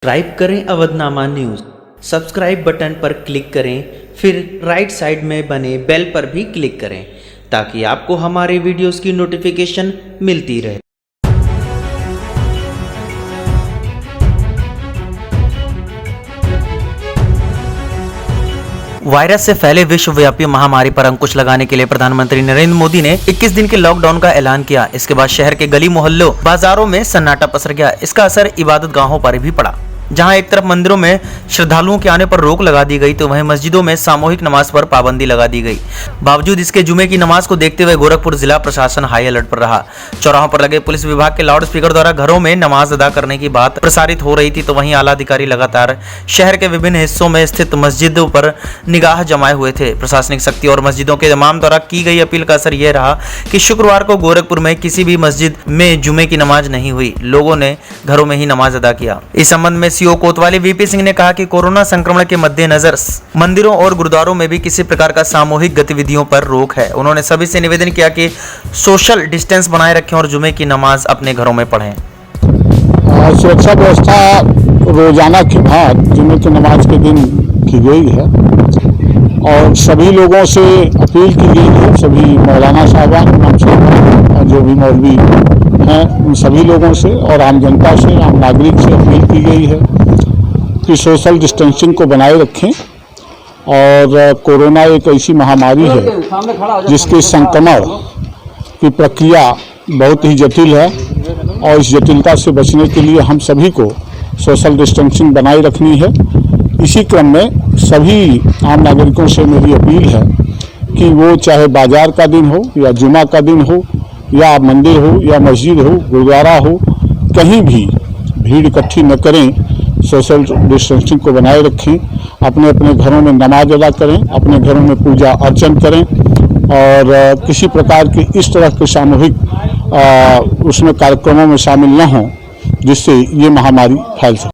Subscribe करें Avadhnama news. Subscribe button पर click करें, फिर राइट साइड में बने बेल पर भी क्लिक करें ताकि आपको हमारे वीडियोस की नोटिफिकेशन मिलती रहे। वायरस से फैले विश्वव्यापी महामारी पर अंकुश लगाने के लिए प्रधानमंत्री नरेंद्र मोदी ने 21 दिन के लॉकडाउन का ऐलान किया। इसके बाद शहर के गली मोहल्लों, बाजारों में सन्नाटा पसर गया। इसका असर इबादत गाहों पर भी पड़ा। जहां एक तरफ मंदिरों में श्रद्धालुओं के आने पर रोक लगा दी गई, तो वहीं मस्जिदों में सामूहिक नमाज पर पाबंदी लगा दी गई। बावजूद इसके जुमे की नमाज को देखते हुए गोरखपुर जिला प्रशासन हाई अलर्ट पर रहा। चौराहों पर लगे पुलिस विभाग के लाउड स्पीकर द्वारा घरों में नमाज अदा करने की बात प्रसारित हो रही थी, तो वहीं आला अधिकारी लगातार शहर के विभिन्न हिस्सों में स्थित मस्जिदों पर निगाह जमाए हुए थे। प्रशासनिक शक्ति और मस्जिदों के इमाम द्वारा की गई अपील का असर यह रहा कि शुक्रवार को गोरखपुर में किसी भी मस्जिद में जुमे की नमाज नहीं हुई। लोगों ने घरों में ही नमाज अदा किया। इस संबंध में सीओ कोतवाली वीपी सिंह ने कहा कि कोरोना संक्रमण के मद्देनजर मंदिरों और गुरुद्वारों में भी किसी प्रकार का सामूहिक गतिविधियों पर रोक है। उन्होंने सभी से निवेदन किया कि सोशल डिस्टेंस बनाए रखें और जुमे की नमाज अपने घरों में पढ़ें। सुरक्षा व्यवस्था रोजाना की भांति जुमे की नमाज के दिन की गई है और सभी लोगों से अपील की गई है, सभी मौलाना साहबान, इमाम साहबान, जो भी मौलवी हैं, उन सभी लोगों से और आम जनता से, आम नागरिक से अपील की गई है कि सोशल डिस्टेंसिंग को बनाए रखें। और कोरोना एक ऐसी महामारी है जिसके संक्रमण की प्रक्रिया बहुत ही जटिल है और इस जटिलता से बचने के लिए हम सभी को सोशल डिस्टेंसिंग बनाए रखनी है। इसी क्रम में सभी आम नागरिकों से मेरी अपील है कि वो चाहे बाजार का दिन हो या जुमा का दिन हो या मंदिर हो या मस्जिद हो, गुरुद्वारा हो, कहीं भी भीड़ इकट्ठी न करें, सोशल डिस्टेंसिंग को बनाए रखें, अपने अपने घरों में नमाज अदा करें, अपने घरों में पूजा अर्चन करें और किसी प्रकार के इस तरह के सामूहिक उसमें कार्यक्रमों में शामिल न हों जिससे ये महामारी फैल सके।